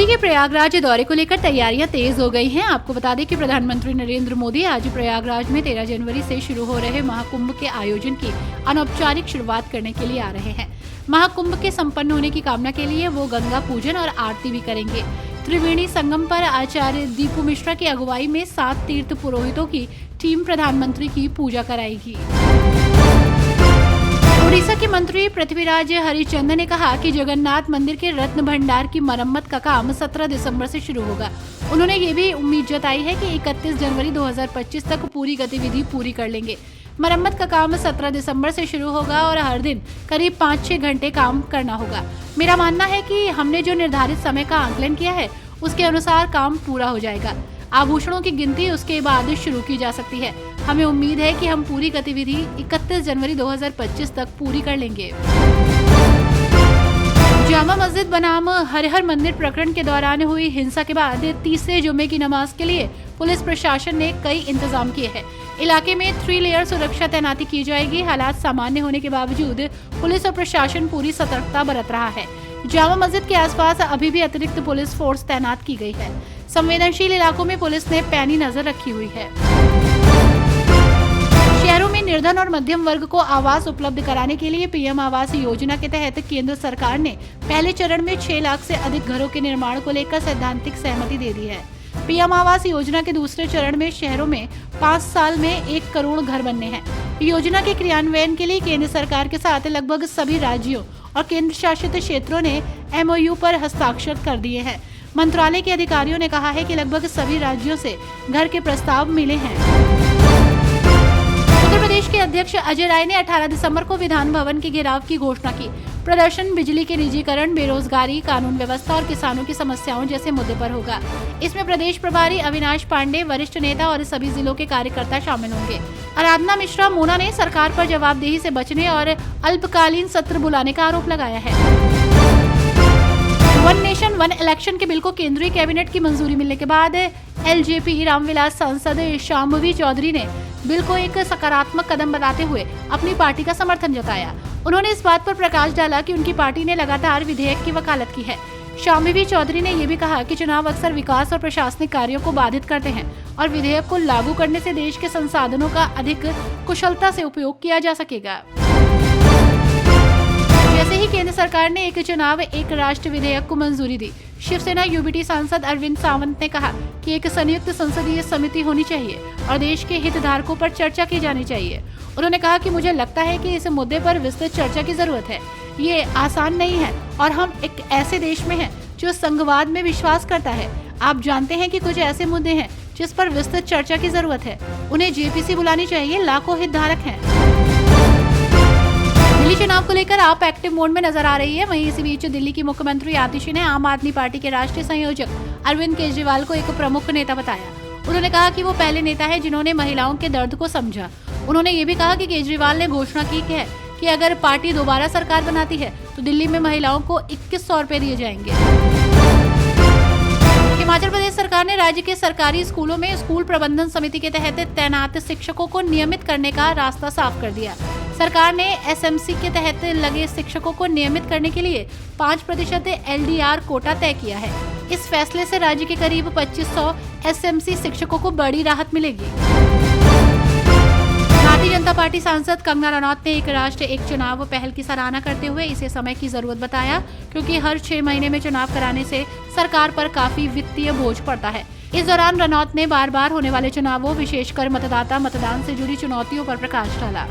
मोदी के प्रयागराज दौरे को लेकर तैयारियां तेज हो गई हैं। आपको बता दें कि प्रधानमंत्री नरेंद्र मोदी आज प्रयागराज में 13 जनवरी से शुरू हो रहे महाकुंभ के आयोजन की अनौपचारिक शुरुआत करने के लिए आ रहे हैं। महाकुंभ के संपन्न होने की कामना के लिए वो गंगा पूजन और आरती भी करेंगे। त्रिवेणी संगम पर आचार्य दीपू मिश्रा की अगुवाई में 7 तीर्थ पुरोहितों की टीम प्रधानमंत्री की पूजा कराएगी। उड़ीसा के मंत्री पृथ्वीराज हरिचंद ने कहा कि जगन्नाथ मंदिर के रत्न भंडार की मरम्मत का काम 17 दिसंबर से शुरू होगा। उन्होंने ये भी उम्मीद जताई है कि 31 जनवरी 2025 तक पूरी गतिविधि पूरी कर लेंगे। मरम्मत का काम 17 दिसंबर से शुरू होगा और हर दिन करीब 5-6 घंटे काम करना होगा। मेरा मानना है कि हमने जो निर्धारित समय का आकलन किया है उसके अनुसार काम पूरा हो जाएगा। आभूषणों की गिनती उसके बाद शुरू की जा सकती है। हमें उम्मीद है कि हम पूरी गतिविधि 31 जनवरी 2025 तक पूरी कर लेंगे। जामा मस्जिद बनाम हरिहर मंदिर प्रकरण के दौरान हुई हिंसा के बाद तीसरे जुमे की नमाज के लिए पुलिस प्रशासन ने कई इंतजाम किए हैं। इलाके में 3 लेयर सुरक्षा तैनाती की जाएगी। हालात सामान्य होने के बावजूद पुलिस और प्रशासन पूरी सतर्कता बरत रहा है। जामा मस्जिद के आसपास अभी भी अतिरिक्त पुलिस फोर्स तैनात की गई है। संवेदनशील इलाकों में पुलिस ने पैनी नजर रखी हुई है। शहरों में निर्धन और मध्यम वर्ग को आवास उपलब्ध कराने के लिए पीएम आवास योजना के तहत केंद्र सरकार ने पहले चरण में 6 लाख से अधिक घरों के निर्माण को लेकर सैद्धांतिक सहमति दे दी है। पीएम आवास योजना के दूसरे चरण में शहरों में 5 साल में 1 करोड़ घर बनने हैं। योजना के क्रियान्वयन के लिए केंद्र सरकार के साथ लगभग सभी राज्यों और केंद्र शासित क्षेत्रों ने MOU पर हस्ताक्षर कर दिए हैं। मंत्रालय के अधिकारियों ने कहा है कि लगभग सभी राज्यों से घर के प्रस्ताव मिले हैं। उत्तर प्रदेश के अध्यक्ष अजय राय ने 18 दिसंबर को विधान भवन के घेराव की घोषणा की। प्रदर्शन बिजली के निजीकरण, बेरोजगारी, कानून व्यवस्था और किसानों की समस्याओं जैसे मुद्दे पर होगा। इसमें प्रदेश प्रभारी अविनाश पांडे, वरिष्ठ नेता और सभी जिलों के कार्यकर्ता शामिल होंगे। आराधना मिश्रा मोना ने सरकार पर जवाबदेही से बचने और अल्पकालीन सत्र बुलाने का आरोप लगाया है। वन नेशन वन इलेक्शन के बिल को केंद्रीय कैबिनेट की मंजूरी मिलने के बाद LJP रामविलास सांसद शांभवी चौधरी ने बिल को एक सकारात्मक कदम बताते हुए अपनी पार्टी का समर्थन जताया। उन्होंने इस बात पर प्रकाश डाला कि उनकी पार्टी ने लगातार विधेयक की वकालत की है। शांभवी चौधरी ने ये भी कहा कि चुनाव अक्सर विकास और प्रशासनिक कार्यों को बाधित करते हैं और विधेयक को लागू करने से देश के संसाधनों का अधिक कुशलता से उपयोग किया जा सकेगा। जैसे ही केंद्र सरकार ने एक चुनाव एक राष्ट्र विधेयक को मंजूरी दी, शिवसेना UBT सांसद अरविंद सावंत ने कहा कि एक संयुक्त संसदीय समिति होनी चाहिए और देश के हितधारकों पर चर्चा की जानी चाहिए। उन्होंने कहा कि मुझे लगता है कि इस मुद्दे पर विस्तृत चर्चा की जरूरत है। ये आसान नहीं है और हम एक ऐसे देश में हैं जो संघवाद में विश्वास करता है। आप जानते हैं कि कुछ ऐसे मुद्दे हैं जिस पर विस्तृत चर्चा की जरूरत है। उन्हें JPC बुलानी चाहिए। लाखों हितधारक हैं। दिल्ली चुनाव को लेकर आप एक्टिव मोड में नजर आ रही है। वहीं इसी बीच दिल्ली की मुख्यमंत्री आतिशी ने आम आदमी पार्टी के राष्ट्रीय संयोजक अरविंद केजरीवाल को एक प्रमुख नेता बताया। उन्होंने कहा कि वो पहले नेता है जिन्होंने महिलाओं के दर्द को समझा। उन्होंने ये भी कहा कि केजरीवाल ने घोषणा की है कि अगर पार्टी दोबारा सरकार बनाती है तो दिल्ली में महिलाओं को 2100 रुपए दिए जाएंगे। हिमाचल प्रदेश सरकार ने राज्य के सरकारी स्कूलों में स्कूल प्रबंधन समिति के तहत तैनात शिक्षकों को नियमित करने का रास्ता साफ कर दिया। सरकार ने SMC के तहत लगे शिक्षकों को नियमित करने के लिए 5% LDR कोटा तय किया है। इस फैसले से राज्य के करीब 2500 SMC शिक्षकों को बड़ी राहत मिलेगी। भारतीय जनता पार्टी सांसद कंगना रनौत ने एक राष्ट्र एक चुनाव पहल की सराहना करते हुए इसे समय की जरूरत बताया, क्योंकि हर 6 महीने में चुनाव कराने से सरकार पर काफी वित्तीय बोझ पड़ता है। इस दौरान रनौत ने बार बार होने वाले चुनावों, विशेषकर मतदान से जुड़ी चुनौतियों पर प्रकाश डाला।